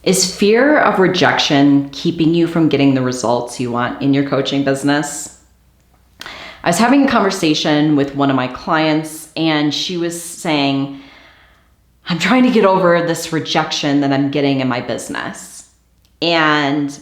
Is fear of rejection keeping you from getting the results you want in your coaching business? I was having a conversation with one of my clients, and she was saying, I'm trying to get over this rejection that I'm getting in my business. And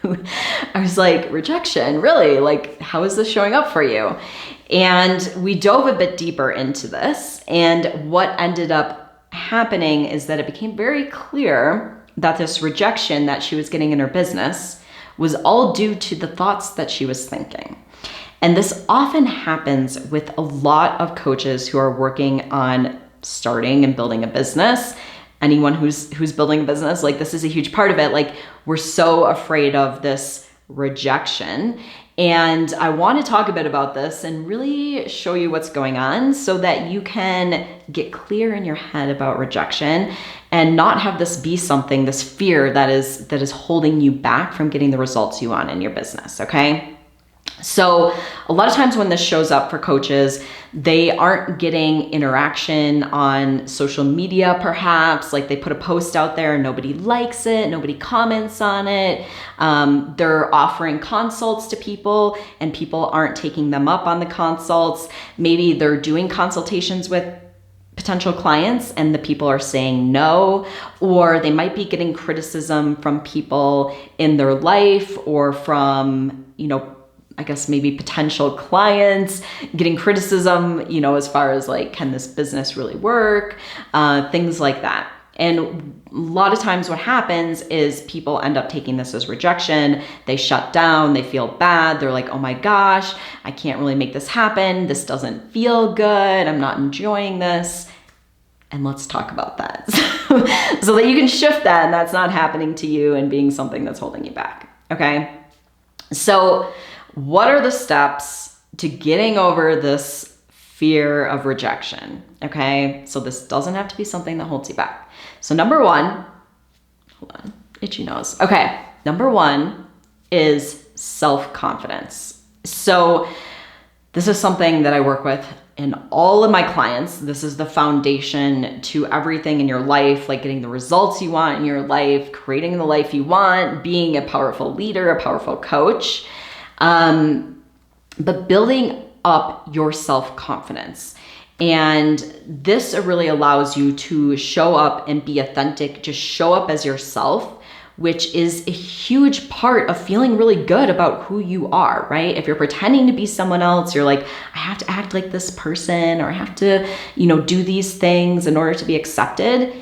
I was like, rejection? Really? Like, how is this showing up for you? And we dove a bit deeper into this. And what ended up happening is that it became very clear that this rejection that she was getting in her business was all due to the thoughts that she was thinking. And this often happens with a lot of coaches who are working on starting and building a business. Anyone who's building a business, like, this is a huge part of it. Like, we're so afraid of this rejection. And I want to talk a bit about this and really show you what's going on so that you can get clear in your head about rejection and not have this be something, this fear that is holding you back from getting the results you want in your business, okay? So a lot of times when this shows up for coaches, they aren't getting interaction on social media, perhaps. Like, they put a post out there and nobody likes it, nobody comments on it. They're offering consults to people and people aren't taking them up on the consults. Maybe they're doing consultations with potential clients and the people are saying no, or they might be getting criticism from people in their life or from, I guess maybe potential clients getting criticism, as far as like, can this business really work? Things like that. And a lot of times what happens is people end up taking this as rejection. They shut down, they feel bad. They're like, oh my gosh, I can't really make this happen. This doesn't feel good. I'm not enjoying this. And let's talk about that so that you can shift that and that's not happening to you and being something that's holding you back. Okay. So what are the steps to getting over this fear of rejection? Okay, so this doesn't have to be something that holds you back. So number one, hold on, itchy nose. Okay, number one is self-confidence. So this is something that I work with in all of my clients. This is the foundation to everything in your life, like getting the results you want in your life, creating the life you want, being a powerful leader, a powerful coach. But building up your self-confidence. And this really allows you to show up and be authentic, just show up as yourself, which is a huge part of feeling really good about who you are, right? If you're pretending to be someone else, you're like, I have to act like this person, or I have to, do these things in order to be accepted.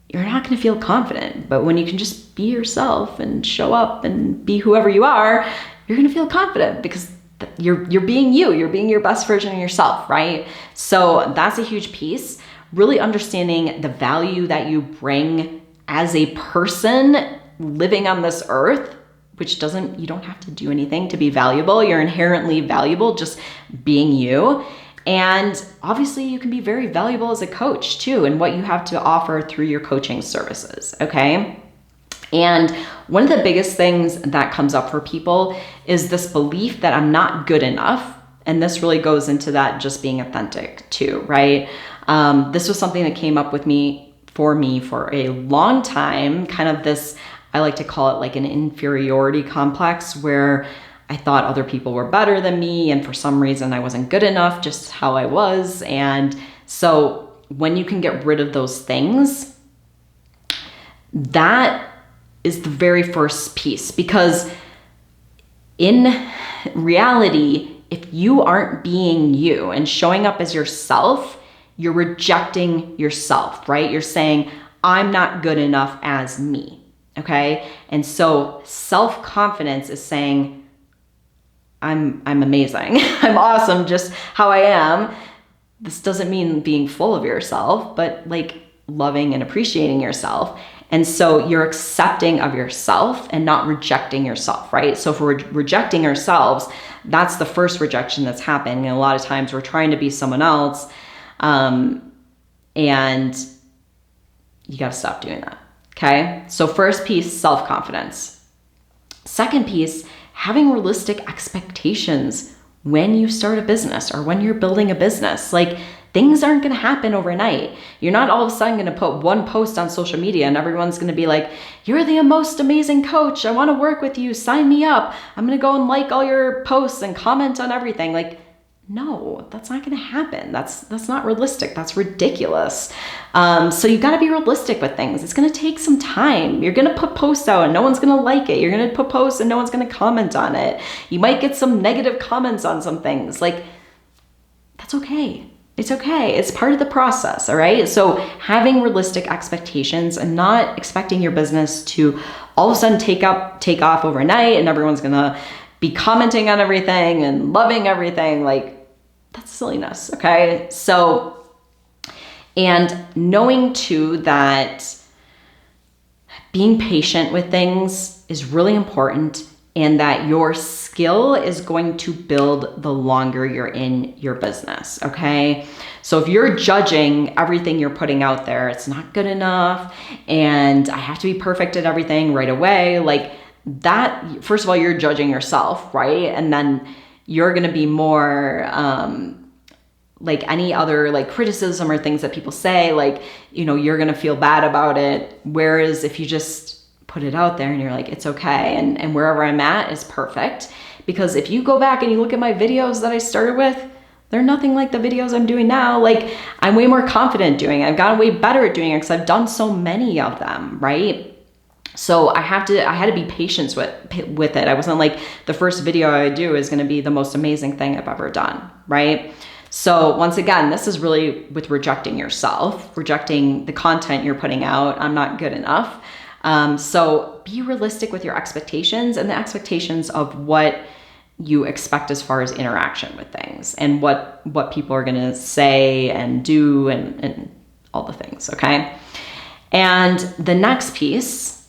You're not going to feel confident. But when you can just be yourself and show up and be whoever you are, you're going to feel confident because you're being you, you're being your best version of yourself, right? So that's a huge piece. Really understanding the value that you bring as a person living on this earth, which you don't have to do anything to be valuable. You're inherently valuable just being you. And obviously you can be very valuable as a coach too, and what you have to offer through your coaching services, okay? And one of the biggest things that comes up for people is this belief that I'm not good enough. And this really goes into that just being authentic too, right? This was something that came up with me for a long time, kind of this, I like to call it like an inferiority complex, where I thought other people were better than me. And for some reason I wasn't good enough just how I was. And so when you can get rid of those things, that is the very first piece, because in reality, if you aren't being you and showing up as yourself, you're rejecting yourself, right? You're saying, I'm not good enough as me, okay? And so self-confidence is saying, I'm amazing. I'm awesome just how I am. This doesn't mean being full of yourself, but like loving and appreciating yourself. And so you're accepting of yourself and not rejecting yourself, right? So if we're rejecting ourselves, that's the first rejection that's happening. And a lot of times we're trying to be someone else. And you got to stop doing that. Okay. So first piece, self-confidence. Second piece, having realistic expectations when you start a business or when you're building a business. Like, things aren't going to happen overnight. You're not all of a sudden going to put one post on social media and everyone's going to be like, you're the most amazing coach. I want to work with you. Sign me up. I'm going to go and like all your posts and comment on everything. Like, no, that's not going to happen. That's not realistic. That's ridiculous. So you got to be realistic with things. It's going to take some time. You're going to put posts out and no one's going to like it. You're going to put posts and no one's going to comment on it. You might get some negative comments on some things. Like, that's okay. It's okay. It's part of the process. All right. So having realistic expectations and not expecting your business to all of a sudden take off overnight and everyone's going to be commenting on everything and loving everything. Like, that's silliness. Okay. So, and knowing too that being patient with things is really important, and that your skill is going to build the longer you're in your business. Okay. So if you're judging everything you're putting out there, it's not good enough, and I have to be perfect at everything right away. Like that, first of all, you're judging yourself, right? And then you're going to be more, like any other like criticism or things that people say, like, you know, you're going to feel bad about it. Whereas if you just put it out there and you're like, it's okay. And wherever I'm at is perfect. Because if you go back and you look at my videos that I started with, they're nothing like the videos I'm doing now. Like, I'm way more confident doing it. I've gotten way better at doing it because I've done so many of them, right? So I had to be patient with it. I wasn't like, the first video I do is going to be the most amazing thing I've ever done, right? So once again, this is really with rejecting yourself, rejecting the content you're putting out. I'm not good enough. So be realistic with your expectations and the expectations of what you expect as far as interaction with things and what people are going to say and do and all the things. Okay. And the next piece,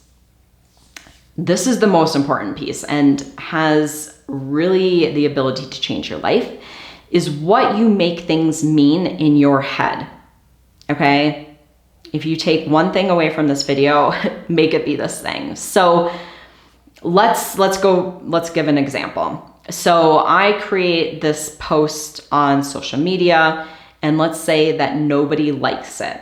this is the most important piece and has really the ability to change your life, is what you make things mean in your head. Okay. If you take one thing away from this video, make it be this thing. So let's give an example. So I create this post on social media, and let's say that nobody likes it.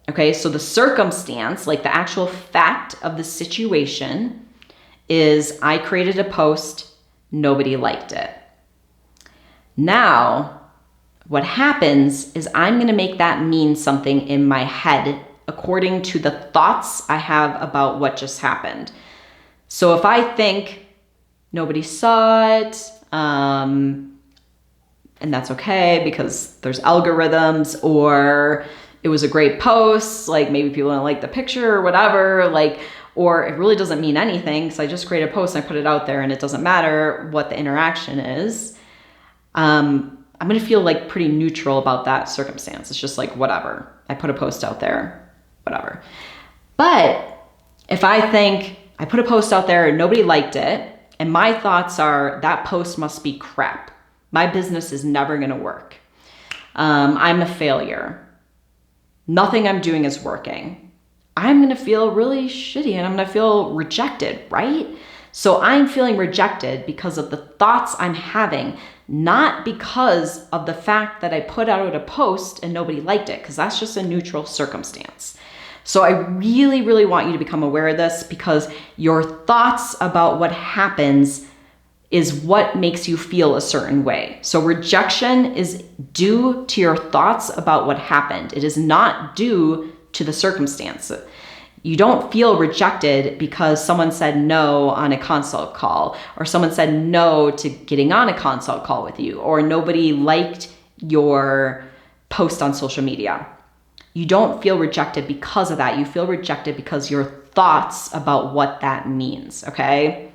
Okay. So the circumstance, like the actual fact of the situation, is I created a post, nobody liked it. Now, what happens is I'm going to make that mean something in my head according to the thoughts I have about what just happened. So if I think nobody saw it, and that's okay because there's algorithms, or it was a great post, like maybe people don't like the picture or whatever, like, or it really doesn't mean anything because I just create a post and I put it out there and it doesn't matter what the interaction is. I'm going to feel like pretty neutral about that circumstance. It's just like, whatever. I put a post out there, whatever. But if I think I put a post out there and nobody liked it, and my thoughts are that post must be crap. My business is never going to work. I'm a failure. Nothing I'm doing is working. I'm going to feel really shitty and I'm going to feel rejected, right? So I'm feeling rejected because of the thoughts I'm having, not because of the fact that I put out a post and nobody liked it, because that's just a neutral circumstance. So I really, really want you to become aware of this, because your thoughts about what happens is what makes you feel a certain way. So rejection is due to your thoughts about what happened. It is not due to the circumstance. You don't feel rejected because someone said no on a consult call, or someone said no to getting on a consult call with you, or nobody liked your post on social media. You don't feel rejected because of that. You feel rejected because your thoughts about what that means, okay?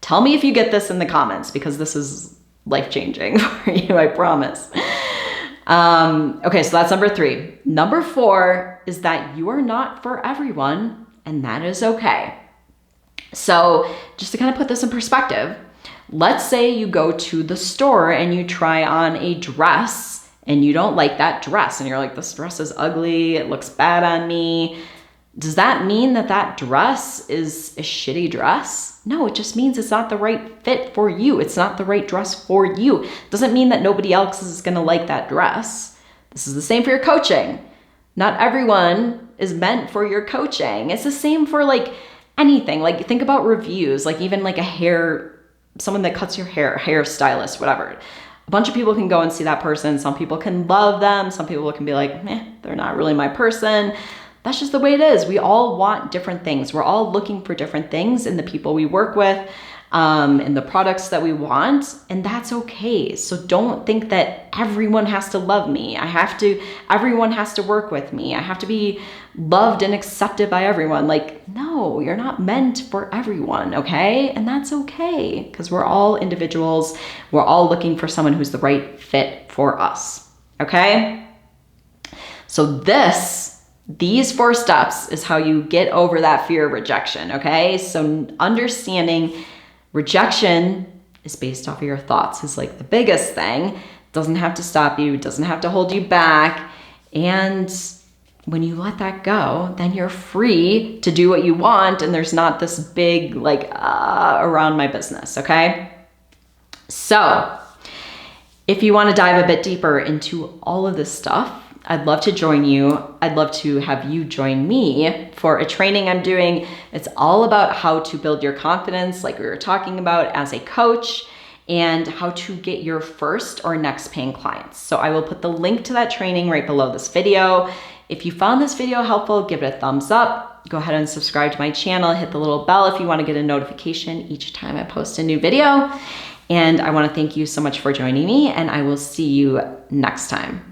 Tell me if you get this in the comments, because this is life-changing for you, I promise. Okay, so that's number 3. Number 4 is that you are not for everyone, and that is okay. So just to kind of put this in perspective, let's say you go to the store and you try on a dress and you don't like that dress and you're like, this dress is ugly, it looks bad on me. Does that mean that that dress is a shitty dress? No, it just means it's not the right fit for you. It's not the right dress for you. Doesn't mean that nobody else is going to like that dress. This is the same for your coaching. Not everyone is meant for your coaching. It's the same for like anything. Like think about reviews, like even like someone that cuts your hair stylist, whatever. A bunch of people can go and see that person. Some people can love them. Some people can be like, they're not really my person. That's just the way it is. We all want different things. We're all looking for different things in the people we work with, in the products that we want, and that's okay. So don't think that everyone has to love me. Everyone has to work with me. I have to be loved and accepted by everyone. Like, no, you're not meant for everyone, okay? And that's okay, because we're all individuals. We're all looking for someone who's the right fit for us, okay? So these 4 steps is how you get over that fear of rejection, okay? So understanding rejection is based off of your thoughts is like the biggest thing. It doesn't have to stop you. It doesn't have to hold you back. And when you let that go, then you're free to do what you want. And there's not this big like around my business, okay? So if you want to dive a bit deeper into all of this stuff, I'd love to join you. I'd love to have you join me for a training I'm doing. It's all about how to build your confidence, like we were talking about, as a coach, and how to get your first or next paying clients. So I will put the link to that training right below this video. If you found this video helpful, give it a thumbs up. Go ahead and subscribe to my channel. Hit the little bell if you want to get a notification each time I post a new video. And I want to thank you so much for joining me, and I will see you next time.